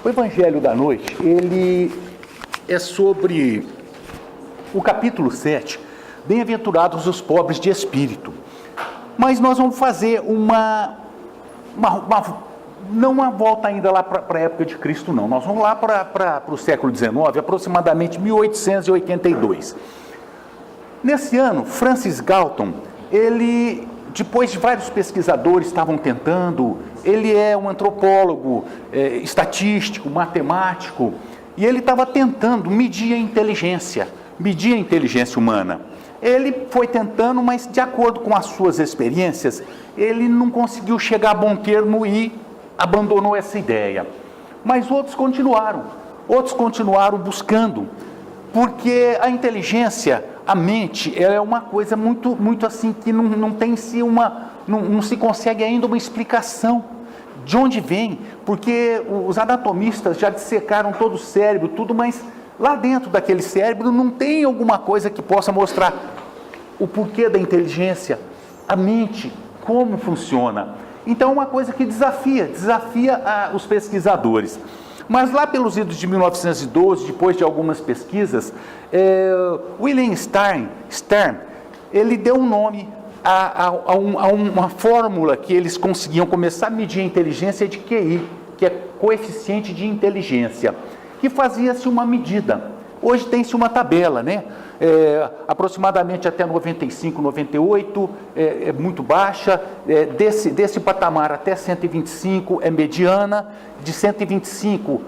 O Evangelho da Noite, ele é sobre o capítulo 7, Bem-aventurados os pobres de espírito. Mas nós vamos fazer não uma volta ainda lá para a época de Cristo, não. Nós vamos lá para o século XIX, aproximadamente 1882. Nesse ano, Francis Galton, ele, depois de vários pesquisadores estavam tentando, ele é um antropólogo, estatístico, matemático, e ele estava tentando medir a inteligência humana. Ele foi tentando, mas de acordo com as suas experiências, ele não conseguiu chegar a bom termo e abandonou essa ideia. Mas outros continuaram buscando, porque a inteligência, a mente, ela é uma coisa muito assim, que não tem se não se consegue ainda uma explicação de onde vem, porque os anatomistas já dissecaram todo o cérebro, tudo, mas lá dentro daquele cérebro não tem alguma coisa que possa mostrar o porquê da inteligência, a mente, como funciona. Então é uma coisa que desafia os pesquisadores. Mas lá pelos idos de 1912, depois de algumas pesquisas, William Stern, ele deu um nome a uma fórmula que eles conseguiam começar a medir a inteligência de QI, que é coeficiente de inteligência, que fazia-se uma medida. Hoje tem-se uma tabela, né? Aproximadamente até 95, 98 é muito baixa, desse patamar até 125 é mediana, de 125,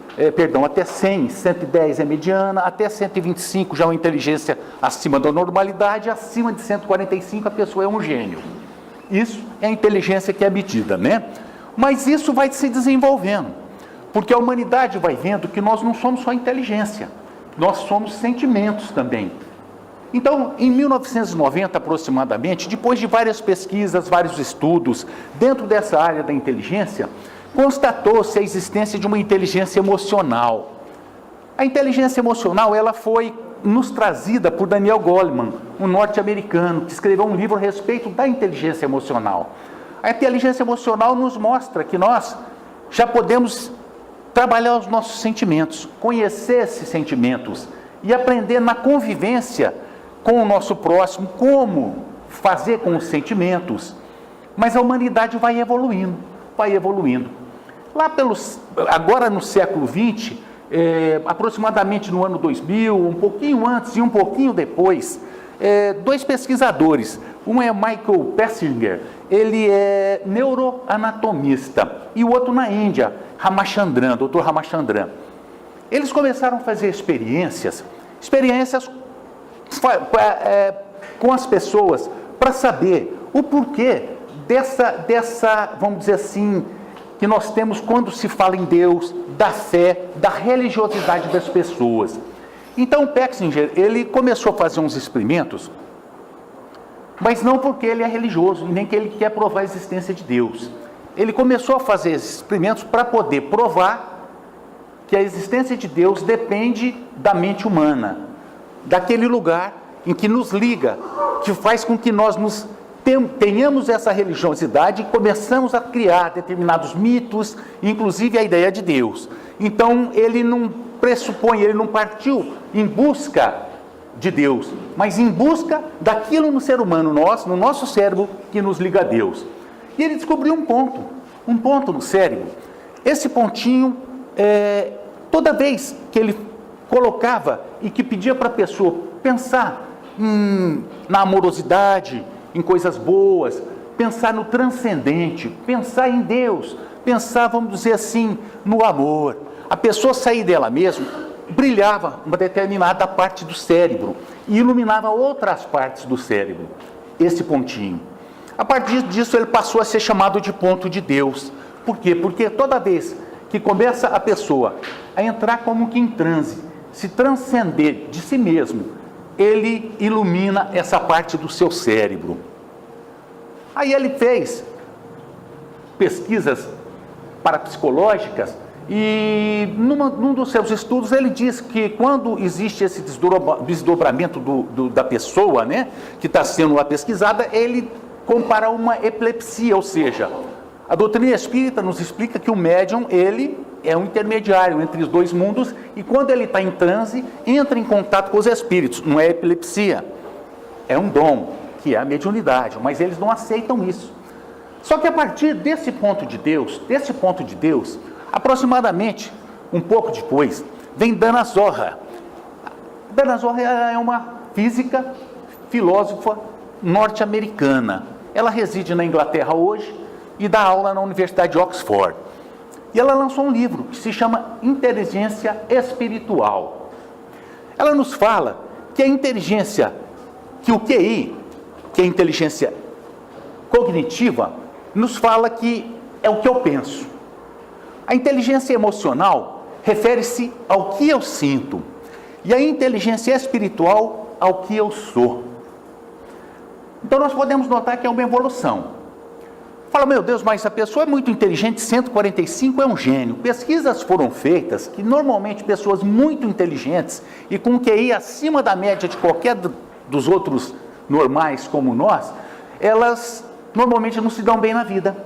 até 100, 110 é mediana, até 125 já é uma inteligência acima da normalidade, acima de 145 a pessoa é um gênio. Isso é a inteligência que é medida, né? Mas isso vai se desenvolvendo, porque a humanidade vai vendo que nós não somos só inteligência, nós somos sentimentos também. Então, em 1990 aproximadamente, depois de várias pesquisas, vários estudos, dentro dessa área da inteligência, constatou-se a existência de uma inteligência emocional. A inteligência emocional, ela foi nos trazida por Daniel Goleman, um norte-americano, que escreveu um livro a respeito da inteligência emocional. A inteligência emocional nos mostra que nós já podemos trabalhar os nossos sentimentos, conhecer esses sentimentos e aprender na convivência com o nosso próximo, como fazer com os sentimentos. Mas a humanidade vai evoluindo. Agora no século XX, aproximadamente no ano 2000, um pouquinho antes e um pouquinho depois, dois pesquisadores, um é Michael Persinger, ele é neuroanatomista, e o outro na Índia, Dr. Ramachandran. Eles começaram a fazer experiências com as pessoas para saber o porquê dessa, vamos dizer assim, que nós temos quando se fala em Deus, da fé, da religiosidade das pessoas. Então, Persinger, ele começou a fazer uns experimentos, mas não porque ele é religioso, nem que ele quer provar a existência de Deus. Ele começou a fazer esses experimentos para poder provar que a existência de Deus depende da mente humana, daquele lugar em que nos liga, que faz com que nós tenhamos essa religiosidade e começamos a criar determinados mitos, inclusive a ideia de Deus. Então, ele não partiu em busca de Deus, mas em busca daquilo no ser humano, no nosso cérebro, que nos liga a Deus. E ele descobriu um ponto no cérebro. Esse pontinho, toda vez que ele colocava e que pedia para a pessoa pensar na amorosidade, em coisas boas, pensar no transcendente, pensar em Deus, pensar, vamos dizer assim, no amor. A pessoa sair dela mesma, brilhava uma determinada parte do cérebro e iluminava outras partes do cérebro, esse pontinho. A partir disso, ele passou a ser chamado de ponto de Deus. Por quê? Porque toda vez que começa a pessoa a entrar como que em transe, se transcender de si mesmo, ele ilumina essa parte do seu cérebro. Aí ele fez pesquisas parapsicológicas e num dos seus estudos ele diz que quando existe esse desdobramento da pessoa, né, que está sendo lá pesquisada, ele compara uma epilepsia, ou seja, a doutrina espírita nos explica que o médium, ele é um intermediário entre os dois mundos, e quando ele está em transe, entra em contato com os espíritos. Não é epilepsia, é um dom, que é a mediunidade, mas eles não aceitam isso. Só que a partir desse ponto de Deus, aproximadamente um pouco depois, vem Dana Zohar. Dana Zohar é uma física, filósofa norte-americana. Ela reside na Inglaterra hoje e dá aula na Universidade de Oxford. E ela lançou um livro que se chama Inteligência Espiritual. Ela nos fala que a inteligência, que o QI, que é a inteligência cognitiva, nos fala que é o que eu penso. A inteligência emocional refere-se ao que eu sinto. E a inteligência espiritual ao que eu sou. Então nós podemos notar que é uma evolução. Fala, meu Deus, mas a pessoa é muito inteligente, 145 é um gênio. Pesquisas foram feitas que normalmente pessoas muito inteligentes e com QI acima da média de qualquer dos outros normais como nós, elas normalmente não se dão bem na vida.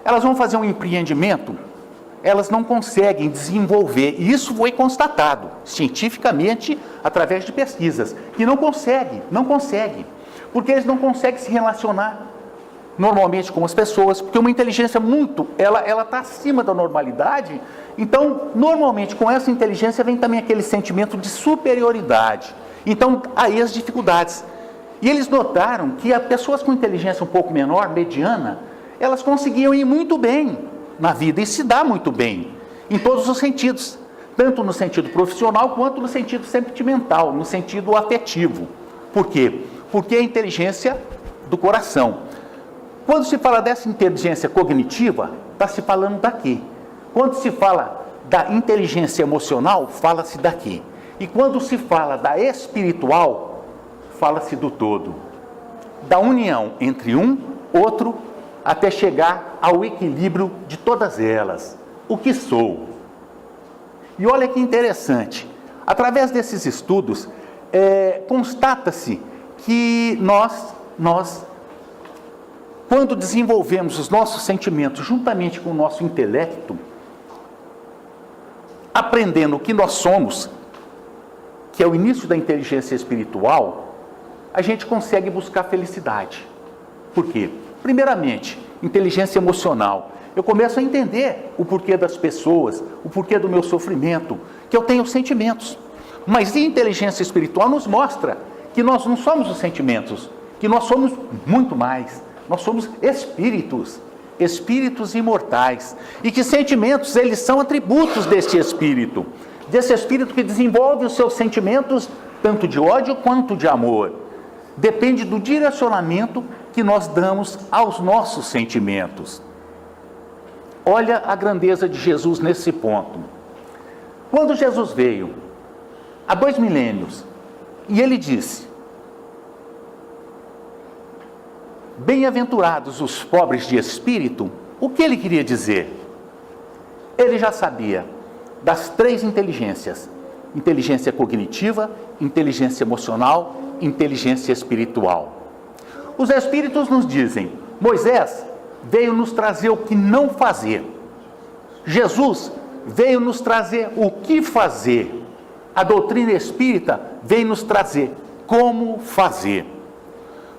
Elas vão fazer um empreendimento, elas não conseguem desenvolver, e isso foi constatado cientificamente através de pesquisas, que não consegue, porque eles não conseguem se relacionar normalmente com as pessoas, porque uma inteligência ela está acima da normalidade. Então, normalmente com essa inteligência vem também aquele sentimento de superioridade. Então, aí as dificuldades. E eles notaram que as pessoas com inteligência um pouco menor, mediana, elas conseguiam ir muito bem na vida e se dar muito bem, em todos os sentidos, tanto no sentido profissional quanto no sentido sentimental, no sentido afetivo. Por quê? Porque é a inteligência do coração. Quando se fala dessa inteligência cognitiva, está se falando daqui. Quando se fala da inteligência emocional, fala-se daqui. E quando se fala da espiritual, fala-se do todo. Da união entre um, outro, até chegar ao equilíbrio de todas elas. O que sou? E olha que interessante. Através desses estudos, constata-se que nós, quando desenvolvemos os nossos sentimentos juntamente com o nosso intelecto, aprendendo o que nós somos, que é o início da inteligência espiritual, a gente consegue buscar felicidade. Por quê? Primeiramente, inteligência emocional. Eu começo a entender o porquê das pessoas, o porquê do meu sofrimento, que eu tenho sentimentos. Mas a inteligência espiritual nos mostra que nós não somos os sentimentos, que nós somos muito mais. Nós somos espíritos imortais, e que sentimentos, eles são atributos desse espírito que desenvolve os seus sentimentos, tanto de ódio quanto de amor. Depende do direcionamento que nós damos aos nossos sentimentos. Olha a grandeza de Jesus nesse ponto. Quando Jesus veio, há 2 milênios, e ele disse: bem-aventurados os pobres de espírito, o que ele queria dizer? Ele já sabia das 3 inteligências: inteligência cognitiva, inteligência emocional, inteligência espiritual. Os espíritos nos dizem: Moisés veio nos trazer o que não fazer. Jesus veio nos trazer o que fazer. A doutrina espírita veio nos trazer como fazer.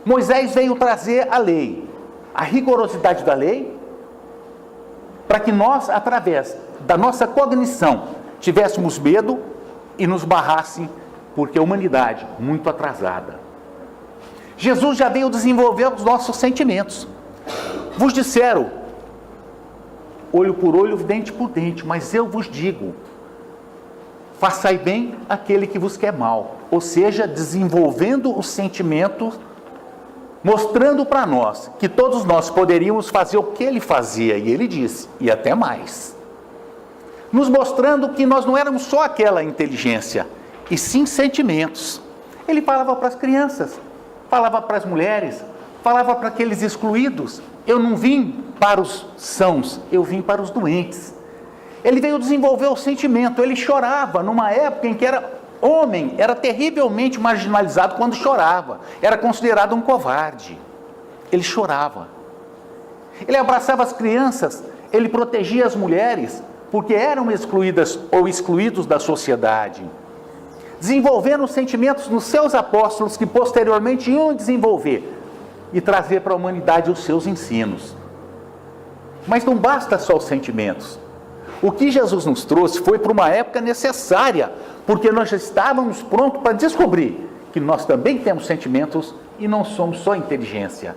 Moisés veio trazer a lei, a rigorosidade da lei, para que nós, através da nossa cognição, tivéssemos medo e nos barrassem, porque a humanidade muito atrasada. Jesus já veio desenvolver os nossos sentimentos. Vos disseram, olho por olho, dente por dente, mas eu vos digo, façai bem aquele que vos quer mal. Ou seja, desenvolvendo os sentimentos, mostrando para nós que todos nós poderíamos fazer o que ele fazia, e ele disse, e até mais. Nos mostrando que nós não éramos só aquela inteligência, e sim sentimentos. Ele falava para as crianças, falava para as mulheres, falava para aqueles excluídos: eu não vim para os sãos, eu vim para os doentes. Ele veio desenvolver o sentimento. Ele chorava numa época em que homem era terrivelmente marginalizado quando chorava, era considerado um covarde. Ele chorava, ele abraçava as crianças, ele protegia as mulheres, porque eram excluídas ou excluídos da sociedade, desenvolvendo sentimentos nos seus apóstolos que posteriormente iam desenvolver e trazer para a humanidade os seus ensinos. Mas não basta só os sentimentos. O que Jesus nos trouxe foi para uma época necessária, porque nós já estávamos prontos para descobrir que nós também temos sentimentos e não somos só inteligência.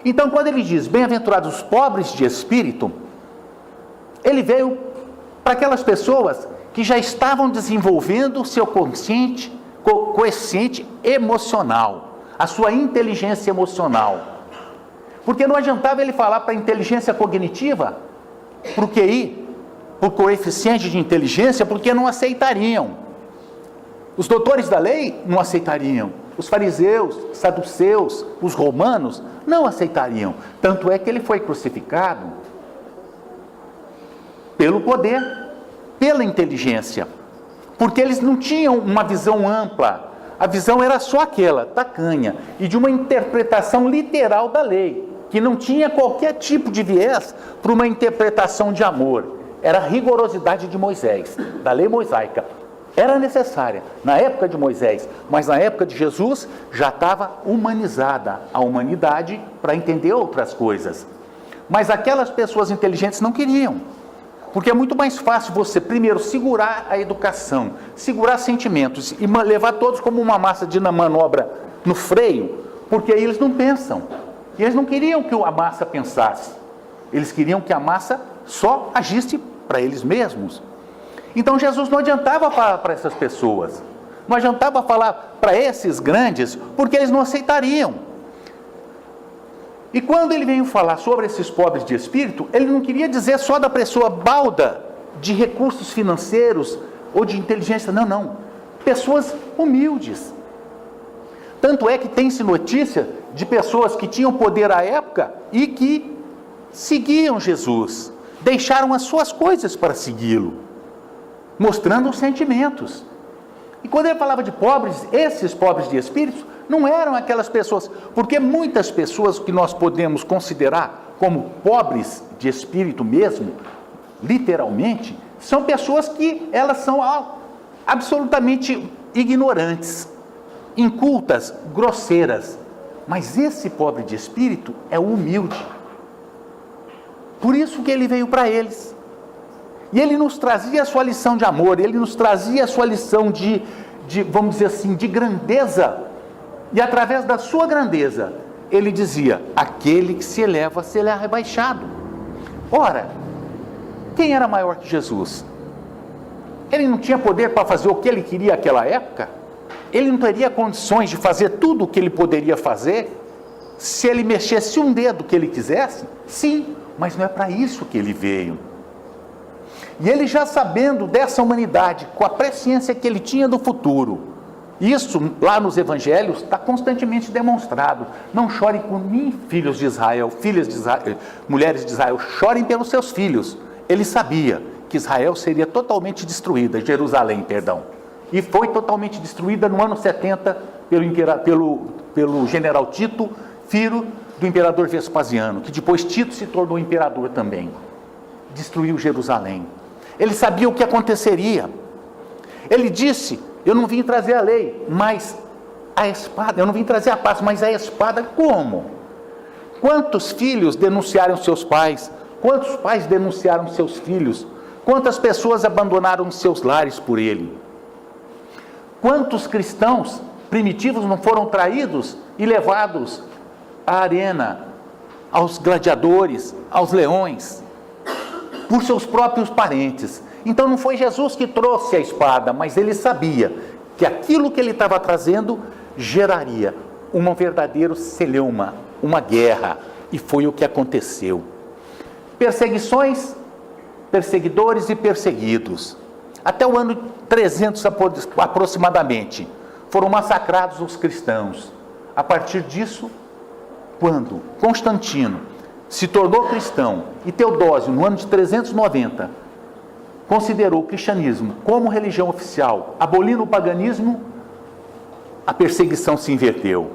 Então, quando ele diz, bem-aventurados os pobres de espírito, ele veio para aquelas pessoas que já estavam desenvolvendo o seu coeficiente emocional, a sua inteligência emocional. Porque não adiantava ele falar para a inteligência cognitiva, para o QI, para o coeficiente de inteligência, porque não aceitariam. Os doutores da lei não aceitariam. Os fariseus, saduceus, os romanos não aceitariam. Tanto é que ele foi crucificado pelo poder, pela inteligência, porque eles não tinham uma visão ampla. A visão era só aquela, tacanha, e de uma interpretação literal da lei, que não tinha qualquer tipo de viés para uma interpretação de amor. Era a rigorosidade de Moisés, da lei mosaica. Era necessária na época de Moisés, mas na época de Jesus já estava humanizada a humanidade para entender outras coisas. Mas aquelas pessoas inteligentes não queriam, porque é muito mais fácil você primeiro segurar a educação, segurar sentimentos e levar todos como uma massa de manobra no freio, porque aí eles não pensam. E eles não queriam que a massa pensasse, eles queriam que a massa só agisse para eles mesmos. Então Jesus não adiantava falar para essas pessoas, não adiantava falar para esses grandes, porque eles não aceitariam. E quando ele veio falar sobre esses pobres de espírito, ele não queria dizer só da pessoa balda de recursos financeiros ou de inteligência, não. Pessoas humildes. Tanto é que tem-se notícia de pessoas que tinham poder à época e que seguiam Jesus, deixaram as suas coisas para segui-lo, mostrando os sentimentos. E quando ele falava de pobres, esses pobres de espírito não eram aquelas pessoas, porque muitas pessoas que nós podemos considerar como pobres de espírito mesmo, literalmente, são pessoas que elas são absolutamente ignorantes, incultas, grosseiras. Mas esse pobre de espírito é humilde. Por isso que ele veio para eles. E ele nos trazia a sua lição de amor, ele nos trazia a sua lição de, vamos dizer assim, de grandeza. E através da sua grandeza, ele dizia, aquele que se eleva, será rebaixado. Ora, quem era maior que Jesus? Ele não tinha poder para fazer o que ele queria naquela época? Ele não teria condições de fazer tudo o que ele poderia fazer? Se ele mexesse um dedo que ele quisesse? Sim, mas não é para isso que ele veio. E ele já sabendo dessa humanidade, com a presciência que ele tinha do futuro, isso lá nos evangelhos está constantemente demonstrado. Não chorem por mim, filhos de Israel, filhas de Israel, mulheres de Israel, chorem pelos seus filhos. Ele sabia que Israel seria totalmente destruída, Jerusalém, perdão. E foi totalmente destruída no ano 70 pelo general Tito, filho do imperador Vespasiano, que depois Tito se tornou imperador também. Destruiu Jerusalém. Ele sabia o que aconteceria. Ele disse, eu não vim trazer a lei, mas a espada, eu não vim trazer a paz, mas a espada como? Quantos filhos denunciaram seus pais? Quantos pais denunciaram seus filhos? Quantas pessoas abandonaram seus lares por ele? Quantos cristãos primitivos não foram traídos e levados à arena, aos gladiadores, aos leões, por seus próprios parentes? Então não foi Jesus que trouxe a espada, mas ele sabia que aquilo que ele estava trazendo geraria um verdadeiro celeuma, uma guerra, e foi o que aconteceu. Perseguições, perseguidores e perseguidos. Até o ano 300 aproximadamente, foram massacrados os cristãos. A partir disso, quando Constantino se tornou cristão e Teodósio, no ano de 390, considerou o cristianismo como religião oficial, abolindo o paganismo, a perseguição se inverteu.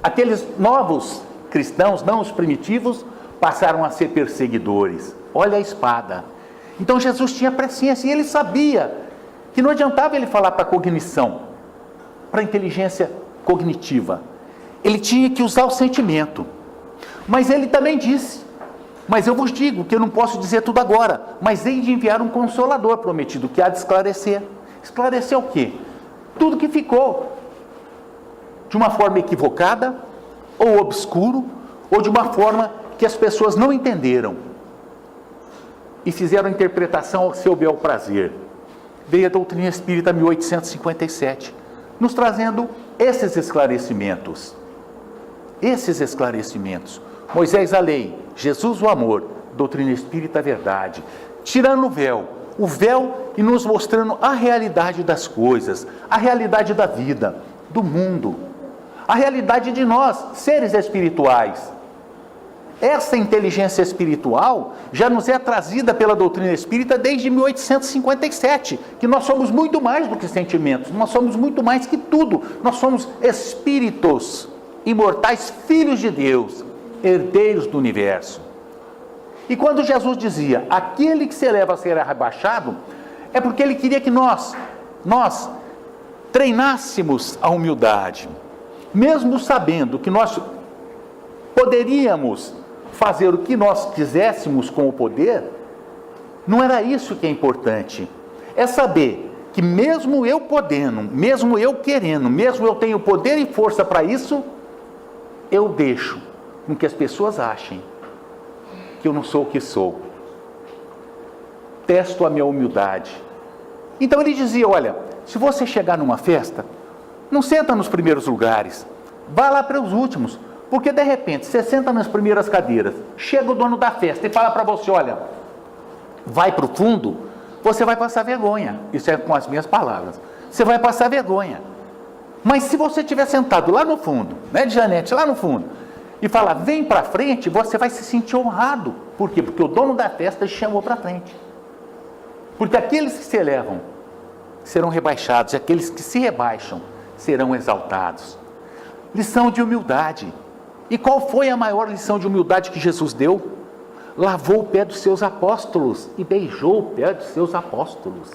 Aqueles novos cristãos, não os primitivos, passaram a ser perseguidores. Olha a espada. Então Jesus tinha presciência e ele sabia que não adiantava ele falar para a cognição, para a inteligência cognitiva. Ele tinha que usar o sentimento. Mas ele também disse: mas eu vos digo que eu não posso dizer tudo agora, mas hei de enviar um consolador prometido, que há de esclarecer. Esclarecer o quê? Tudo que ficou de uma forma equivocada, ou obscuro, ou de uma forma que as pessoas não entenderam e fizeram a interpretação ao seu bel prazer. Veio a doutrina espírita 1857, nos trazendo esses esclarecimentos. Esses esclarecimentos. Moisés a lei, Jesus o amor, doutrina espírita a verdade. Tirando o véu e nos mostrando a realidade das coisas, a realidade da vida, do mundo, a realidade de nós, seres espirituais. Essa inteligência espiritual já nos é trazida pela doutrina espírita desde 1857, que nós somos muito mais do que sentimentos, nós somos muito mais que tudo, nós somos espíritos imortais, filhos de Deus, herdeiros do universo. E quando Jesus dizia, aquele que se eleva será rebaixado, é porque ele queria que nós treinássemos a humildade, mesmo sabendo que nós poderíamos fazer o que nós quiséssemos com o poder. Não era isso que é importante. É saber que mesmo eu podendo, mesmo eu querendo, mesmo eu tenho poder e força para isso, eu deixo com que as pessoas achem que eu não sou o que sou. Testo a minha humildade. Então ele dizia, olha, se você chegar numa festa, não senta nos primeiros lugares, vá lá para os últimos, porque de repente você senta nas primeiras cadeiras, chega o dono da festa e fala para você, olha, vai para o fundo, você vai passar vergonha. Isso é com as minhas palavras. Você vai passar vergonha. Mas se você estiver sentado lá no fundo, né, Janete, lá no fundo, e falar, vem para frente, você vai se sentir honrado. Por quê? Porque o dono da festa te chamou para frente. Porque aqueles que se elevam serão rebaixados, e aqueles que se rebaixam serão exaltados. Lição de humildade. E qual foi a maior lição de humildade que Jesus deu? Lavou o pé dos seus apóstolos e beijou o pé dos seus apóstolos.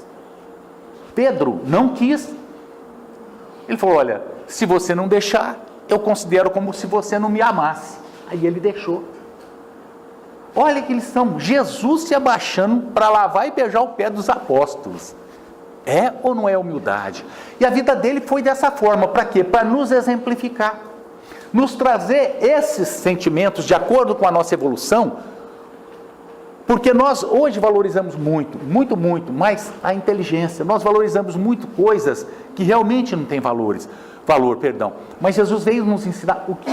Pedro não quis. Ele falou, olha, se você não deixar, eu considero como se você não me amasse. Aí ele deixou. Olha que lição, Jesus se abaixando para lavar e beijar o pé dos apóstolos. É ou não é humildade? E a vida dele foi dessa forma, para quê? Para nos exemplificar, nos trazer esses sentimentos de acordo com a nossa evolução, porque nós hoje valorizamos muito, mais a inteligência, nós valorizamos muito coisas que realmente não têm valor, mas Jesus veio nos ensinar o que...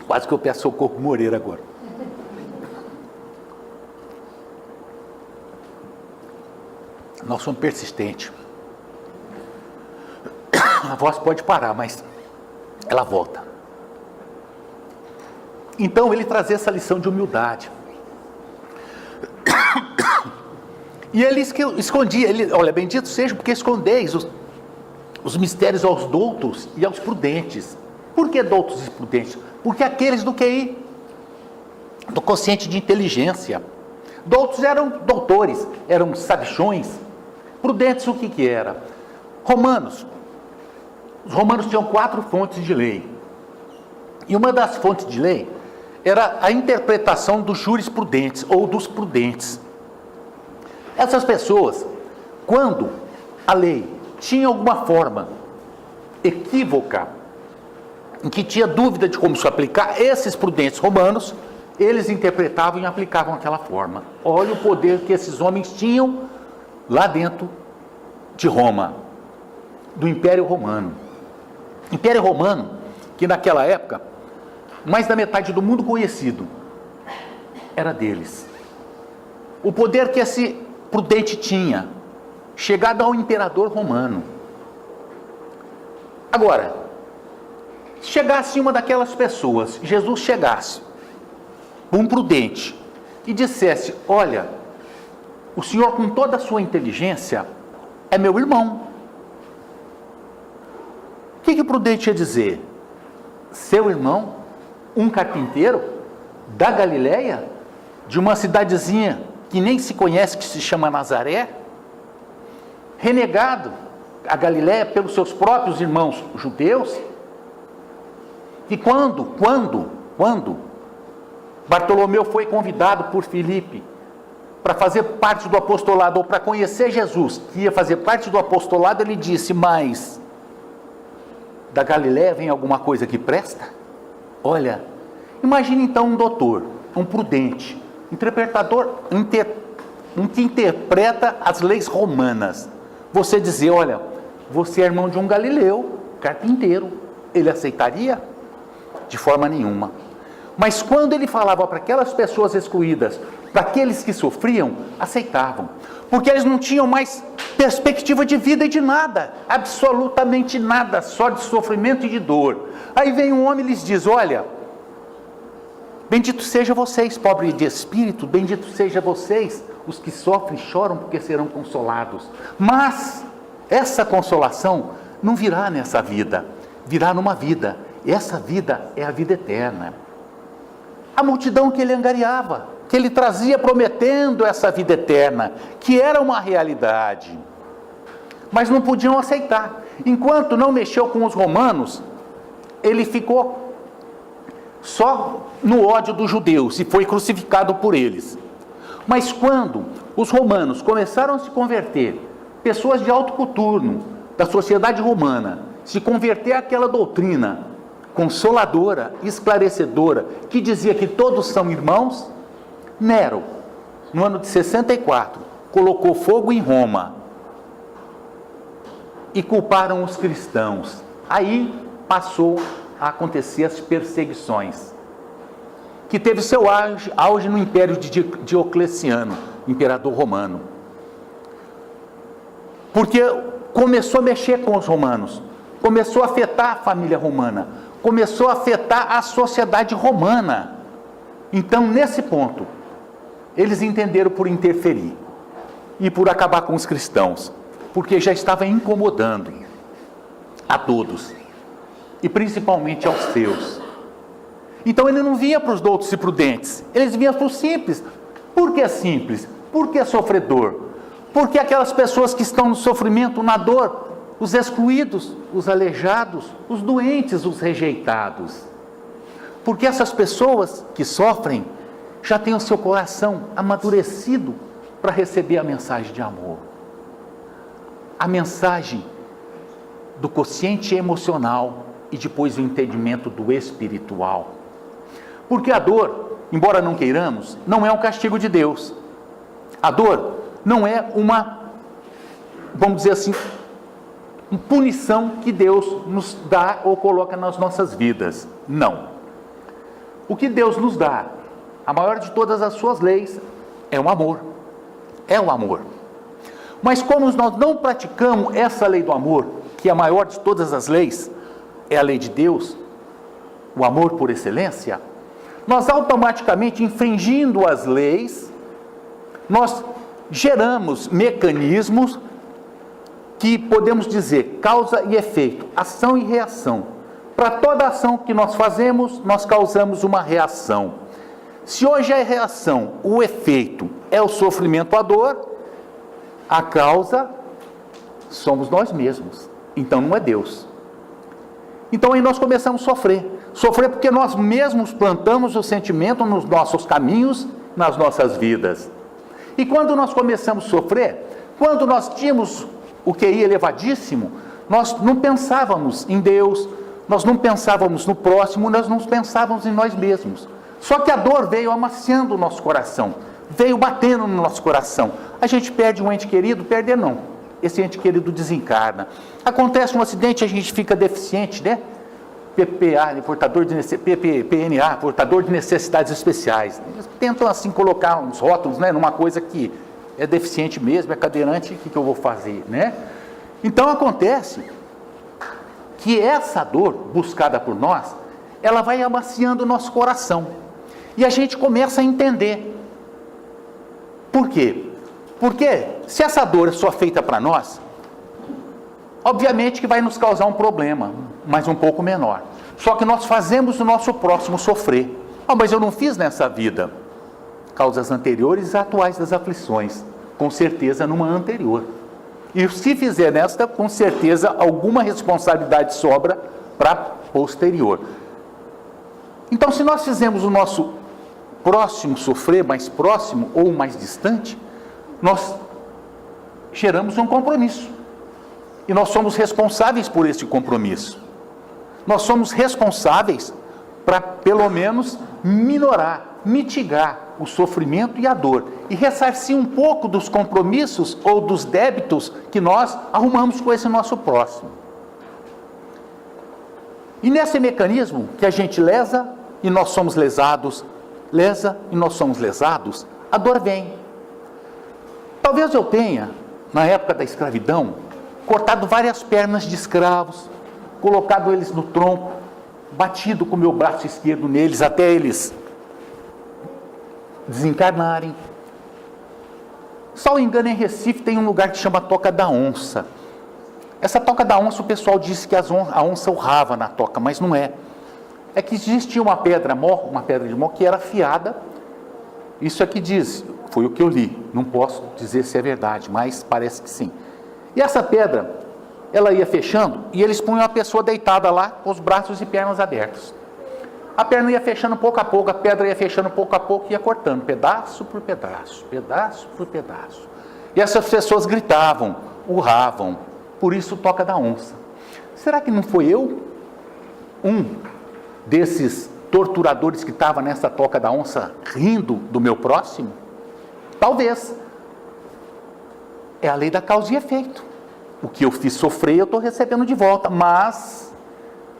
Quase que eu peço socorro Moreira agora. Nós somos persistentes. A voz pode parar, mas ela volta. Então ele trazia essa lição de humildade. E ele escondia, olha, bendito seja, porque escondeis os mistérios aos doutos e aos prudentes. Por que doutos e prudentes? Porque aqueles do QI, do quociente de inteligência. Doutos eram doutores, eram sabichões. Prudentes o que era? Romanos. Os romanos tinham 4 fontes de lei. E uma das fontes de lei era a interpretação dos jurisprudentes ou dos prudentes. Essas pessoas, quando a lei tinha alguma forma equívoca, em que tinha dúvida de como se aplicar, esses prudentes romanos, eles interpretavam e aplicavam aquela forma. Olha o poder que esses homens tinham lá dentro de Roma, do Império Romano. Império Romano, que naquela época, mais da metade do mundo conhecido era deles. O poder que esse prudente tinha, chegado ao imperador romano. Agora, se chegasse uma daquelas pessoas, Jesus chegasse para um prudente e dissesse: olha, o senhor com toda a sua inteligência é meu irmão. O que o prudente ia dizer? Seu irmão, um carpinteiro da Galileia, de uma cidadezinha que nem se conhece, que se chama Nazaré, renegado a Galileia pelos seus próprios irmãos judeus, que quando Bartolomeu foi convidado por Filipe para fazer parte do apostolado, ou para conhecer Jesus, que ia fazer parte do apostolado, ele disse: mas da Galileia vem alguma coisa que presta? Olha, imagine então um doutor, um prudente, um que interpreta as leis romanas. Você dizer: olha, você é irmão de um galileu, carpinteiro. Ele aceitaria? De forma nenhuma. Mas quando ele falava para aquelas pessoas excluídas, para aqueles que sofriam, aceitavam. Porque eles não tinham mais perspectiva de vida e de nada, absolutamente nada, só de sofrimento e de dor. Aí vem um homem e lhes diz: olha, bendito seja vocês, pobres de espírito, bendito seja vocês, os que sofrem e choram, porque serão consolados. Mas essa consolação não virá nessa vida, virá numa vida. E essa vida é a vida eterna. A multidão que ele angariava, que ele trazia prometendo essa vida eterna, que era uma realidade, mas não podiam aceitar. Enquanto não mexeu com os romanos, ele ficou só no ódio dos judeus e foi crucificado por eles. Mas quando os romanos começaram a se converter, pessoas de alto coturno da sociedade romana, se converter àquela doutrina consoladora, esclarecedora, que dizia que todos são irmãos, Nero, no ano de 64, colocou fogo em Roma e culparam os cristãos. Aí passou a acontecer as perseguições, que teve seu auge no império de Diocleciano, imperador romano, porque começou a mexer com os romanos, começou a afetar a família romana, começou a afetar a sociedade romana. Então, nesse ponto, eles entenderam por interferir e por acabar com os cristãos, porque já estava incomodando a todos, e principalmente aos seus. Então ele não vinha para os doutos e prudentes, eles vinham para os simples. Por que simples? Por que sofredor? Porque aquelas pessoas que estão no sofrimento, na dor, os excluídos, os aleijados, os doentes, os rejeitados. Porque essas pessoas que sofrem já têm o seu coração amadurecido para receber a mensagem de amor, a mensagem do quociente emocional e depois o entendimento do espiritual. Porque a dor, embora não queiramos, não é um castigo de Deus. A dor não é uma, vamos dizer assim, uma punição que Deus nos dá ou coloca nas nossas vidas. Não. O que Deus nos dá, a maior de todas as suas leis, é o amor. É o amor. Mas como nós não praticamos essa lei do amor, que é a maior de todas as leis, é a lei de Deus, o amor por excelência, nós automaticamente, infringindo as leis, nós geramos mecanismos que podemos dizer causa e efeito, ação e reação. Para toda ação que nós fazemos, nós causamos uma reação. Se hoje a reação, o efeito é o sofrimento, a dor, a causa somos nós mesmos. Então não é Deus. Então aí nós começamos a sofrer. Sofrer porque nós mesmos plantamos o sentimento nos nossos caminhos, nas nossas vidas. E quando nós começamos a sofrer, quando nós tínhamos o QI elevadíssimo, nós não pensávamos em Deus, nós não pensávamos no próximo, nós não pensávamos em nós mesmos. Só que a dor veio amaciando o nosso coração, veio batendo no nosso coração. A gente perde um ente querido, perder não. Esse ente querido desencarna. Acontece um acidente, a gente fica deficiente, né? PPA, PPNA, portador de necessidades especiais. Eles tentam assim colocar uns rótulos, né, numa coisa que é deficiente mesmo, é cadeirante, o que eu vou fazer, né? Então acontece que essa dor buscada por nós, ela vai amaciando o nosso coração. E a gente começa a entender. Por quê? Porque se essa dor é só feita para nós, obviamente que vai nos causar um problema, mas um pouco menor. Só que nós fazemos o nosso próximo sofrer. Mas eu não fiz nessa vida. Causas anteriores e atuais das aflições. Com certeza numa anterior. E se fizer nesta, com certeza alguma responsabilidade sobra para posterior. Então, se nós fizemos o nosso próximo sofrer, mais próximo ou mais distante, nós geramos um compromisso. E nós somos responsáveis por esse compromisso. Nós somos responsáveis para, pelo menos, minorar, mitigar o sofrimento e a dor. E ressarcir um pouco dos compromissos ou dos débitos que nós arrumamos com esse nosso próximo. E nesse mecanismo que a gente lesa e nós somos lesados, lesa e nós somos lesados, a dor vem. Talvez eu tenha, na época da escravidão, cortado várias pernas de escravos, colocado eles no tronco, batido com o meu braço esquerdo neles, até eles desencarnarem. Salvo engano, em Recife tem um lugar que chama Toca da Onça. Essa Toca da Onça, o pessoal disse que a onça urrava na toca, mas não é. É que existia uma pedra de mó que era afiada. Isso é que diz, foi o que eu li. Não posso dizer se é verdade, mas parece que sim. E essa pedra, ela ia fechando e eles punham a pessoa deitada lá com os braços e pernas abertos. A perna ia fechando pouco a pouco, a pedra ia fechando pouco a pouco e ia cortando, pedaço por pedaço, pedaço por pedaço. E essas pessoas gritavam, urravam, por isso Toca da Onça. Será que não foi eu, um desses torturadores que estava nessa Toca da Onça, rindo do meu próximo? Talvez. É a lei da causa e efeito. O que eu fiz sofrer, eu estou recebendo de volta, mas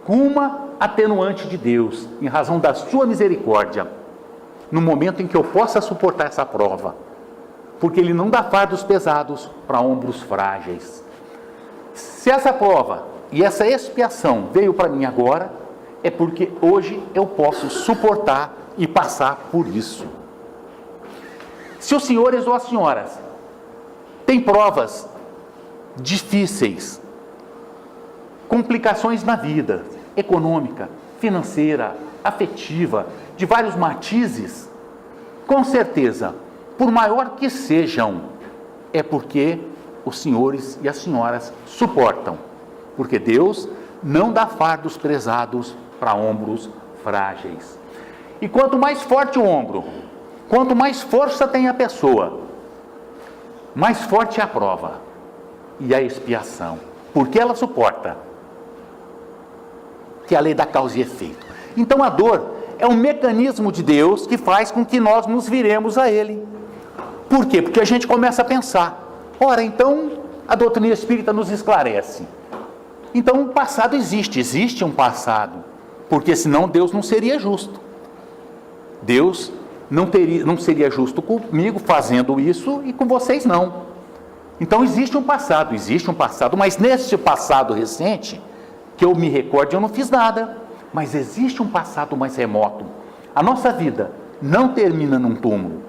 com uma atenuante de Deus, em razão da sua misericórdia, no momento em que eu possa suportar essa prova, porque Ele não dá fardos pesados para ombros frágeis. Se essa prova e essa expiação veio para mim agora, é porque hoje eu posso suportar e passar por isso. Se os senhores ou as senhoras têm provas difíceis, complicações na vida, econômica, financeira, afetiva, de vários matizes, com certeza, por maior que sejam, é porque os senhores e as senhoras suportam, porque Deus não dá fardos pesados para ombros frágeis. E quanto mais forte o ombro, quanto mais força tem a pessoa, mais forte é a prova e a expiação, porque ela suporta, que é a lei da causa e efeito. Então a dor é um mecanismo de Deus que faz com que nós nos viremos a Ele. Por quê? Porque a gente começa a pensar, ora, então a doutrina espírita nos esclarece. Então o passado existe um passado, porque senão Deus não seria justo. Deus não seria justo comigo fazendo isso e com vocês não. Então existe um passado, mas nesse passado recente, que eu me recorde, eu não fiz nada, mas existe um passado mais remoto. A nossa vida não termina num túmulo,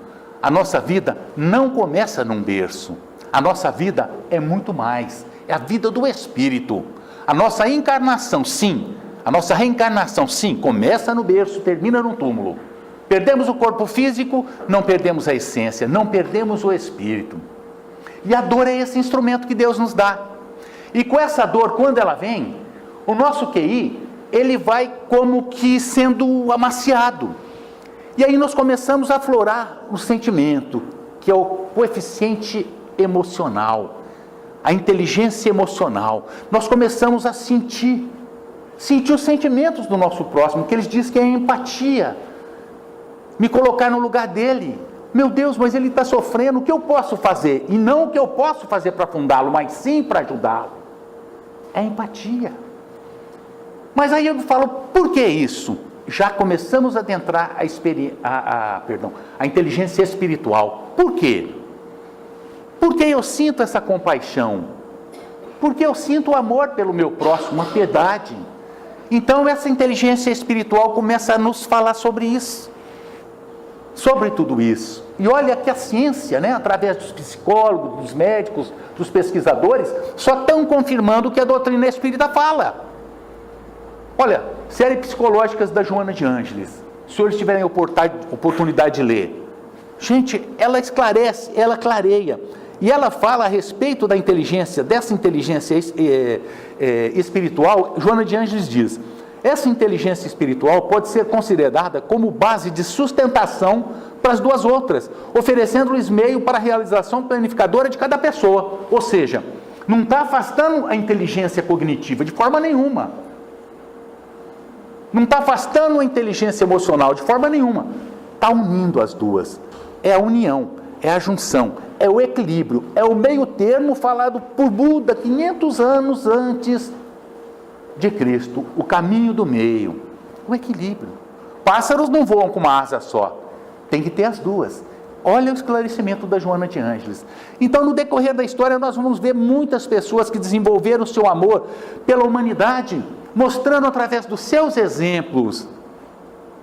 a nossa vida não começa num berço, a nossa vida é muito mais, é a vida do Espírito. A nossa encarnação, sim, a nossa reencarnação, sim, começa no berço, termina num túmulo. Perdemos o corpo físico, não perdemos a essência, não perdemos o Espírito. E a dor é esse instrumento que Deus nos dá. E com essa dor, quando ela vem, o nosso QI, ele vai como que sendo amaciado. E aí nós começamos a aflorar o sentimento, que é o coeficiente emocional, a inteligência emocional. Nós começamos a sentir os sentimentos do nosso próximo, que eles dizem que é empatia. Me colocar no lugar dele. Meu Deus, mas ele está sofrendo, o que eu posso fazer? E não o que eu posso fazer para afundá-lo, mas sim para ajudá-lo. É empatia. Mas aí eu falo, por que isso? Já começamos a adentrar a inteligência espiritual. Por quê? Porque eu sinto essa compaixão. Porque eu sinto o amor pelo meu próximo, a piedade. Então essa inteligência espiritual começa a nos falar sobre isso. sobre tudo isso. E olha que a ciência, né, através dos psicólogos, dos médicos, dos pesquisadores, só estão confirmando o que a doutrina espírita fala. Olha, série Psicológicas da Joana de Ângeles. Se os senhores tiverem oportunidade de ler. Gente, ela esclarece, ela clareia. E ela fala a respeito da inteligência, dessa inteligência espiritual. Joana de Ângeles diz: essa inteligência espiritual pode ser considerada como base de sustentação para as duas outras, oferecendo-lhes meio para a realização planificadora de cada pessoa. Ou seja, não está afastando a inteligência cognitiva de forma nenhuma. Não está afastando a inteligência emocional de forma nenhuma. Está unindo as duas. É a união, é a junção, é o equilíbrio, é o meio termo falado por Buda 500 anos antes de Cristo, o caminho do meio, o equilíbrio. Pássaros não voam com uma asa só, tem que ter as duas. Olha o esclarecimento da Joana de Ângeles. Então, no decorrer da história, nós vamos ver muitas pessoas que desenvolveram o seu amor pela humanidade, mostrando através dos seus exemplos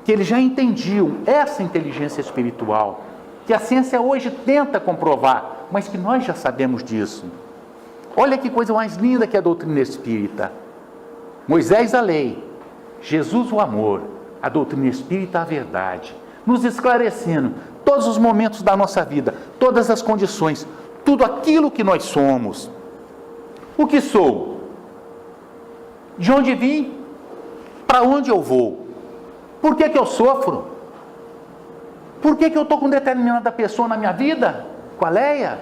que eles já entendiam essa inteligência espiritual, que a ciência hoje tenta comprovar, mas que nós já sabemos disso. Olha que coisa mais linda que a doutrina espírita. Moisés a lei, Jesus o amor, a doutrina espírita a verdade, nos esclarecendo todos os momentos da nossa vida, todas as condições, tudo aquilo que nós somos. O que sou? De onde vim? Para onde eu vou? Por que eu sofro? Por que eu estou com determinada pessoa na minha vida? Com a Leia?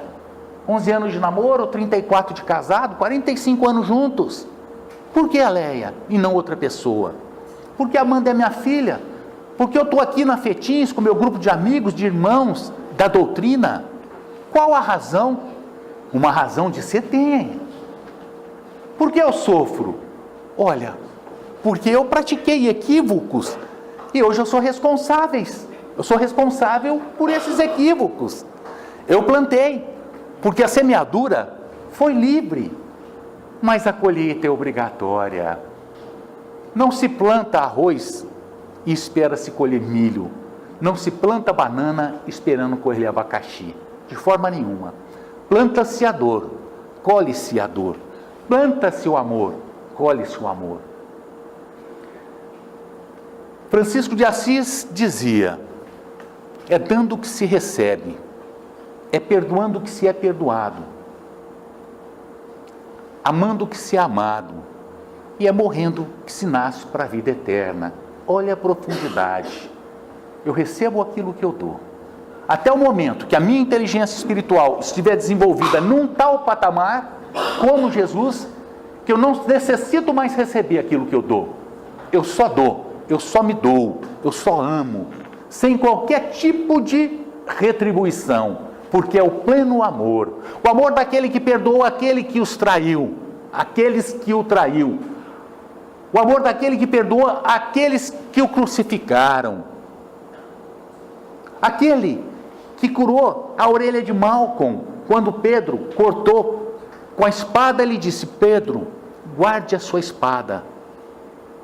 11 anos de namoro, 34 de casado, 45 anos juntos. Por que a Leia e não outra pessoa? Porque a Amanda é minha filha? Porque eu estou aqui na Fetins com meu grupo de amigos, de irmãos da doutrina? Qual a razão? Uma razão de ser tem. Por que eu sofro? Olha, porque eu pratiquei equívocos e hoje eu sou responsável por esses equívocos. Eu plantei, porque a semeadura foi livre, mas a colheita é obrigatória. Não se planta arroz e espera-se colher milho. Não se planta banana esperando colher abacaxi. De forma nenhuma. Planta-se a dor, colhe-se a dor. Planta-se o amor, colhe-se o amor. Francisco de Assis dizia: é dando que se recebe, é perdoando que se é perdoado, amando que se é amado, e é morrendo que se nasce para a vida eterna. Olha a profundidade. Eu recebo aquilo que eu dou. Até o momento que a minha inteligência espiritual estiver desenvolvida num tal patamar, como Jesus, que eu não necessito mais receber aquilo que eu dou. Eu só dou, eu só me dou, eu só amo, sem qualquer tipo de retribuição, porque é o pleno amor. O amor daquele que perdoou aquele que os traiu, aqueles que o traiu. O amor daquele que perdoa aqueles que o crucificaram. Aquele que curou a orelha de Malcolm, quando Pedro cortou com a espada, ele disse: Pedro, guarde a sua espada,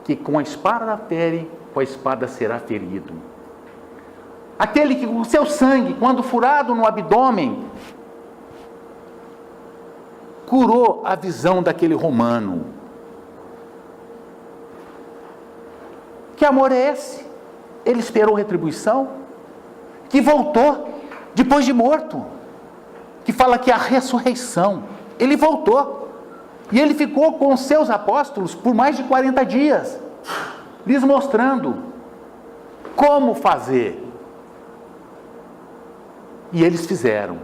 que com a espada fere, com a espada será ferido. Aquele que com o seu sangue, quando furado no abdômen, curou a visão daquele romano. Que amor é esse? Ele esperou retribuição, que voltou depois de morto, que fala que a ressurreição, ele voltou, e ele ficou com os seus apóstolos por mais de 40 dias, lhes mostrando como fazer, e eles fizeram.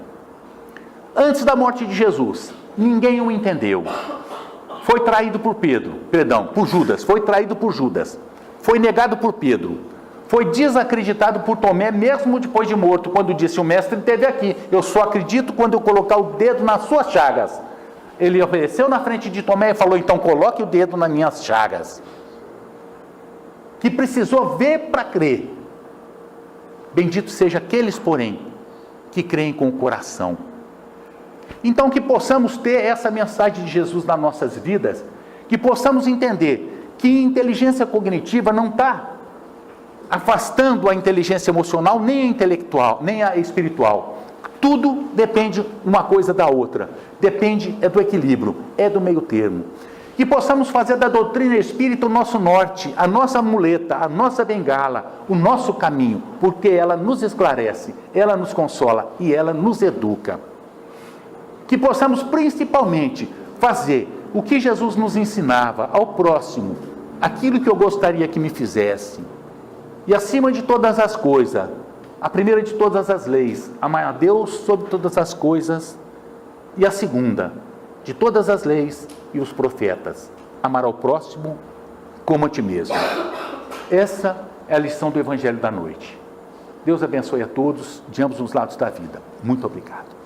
Antes da morte de Jesus, ninguém o entendeu, foi traído por Judas, foi traído por Judas, foi negado por Pedro, foi desacreditado por Tomé, mesmo depois de morto, quando disse: o mestre esteve aqui, eu só acredito quando eu colocar o dedo nas suas chagas. Ele apareceu na frente de Tomé e falou: então coloque o dedo nas minhas chagas. Que precisou ver para crer. Bendito seja aqueles, porém, que creem com o coração. Então que possamos ter essa mensagem de Jesus nas nossas vidas, que possamos entender que inteligência cognitiva não está afastando a inteligência emocional, nem a intelectual, nem a espiritual. Tudo depende uma coisa da outra. Depende do equilíbrio, do meio termo. Que possamos fazer da doutrina espírita o nosso norte, a nossa muleta, a nossa bengala, o nosso caminho, porque ela nos esclarece, ela nos consola e ela nos educa. Que possamos principalmente fazer o que Jesus nos ensinava ao próximo, aquilo que eu gostaria que me fizesse. E acima de todas as coisas, a primeira de todas as leis, amar a Deus sobre todas as coisas, e a segunda de todas as leis e os profetas, amar ao próximo como a ti mesmo. Essa é a lição do Evangelho da noite. Deus abençoe a todos de ambos os lados da vida. Muito obrigado.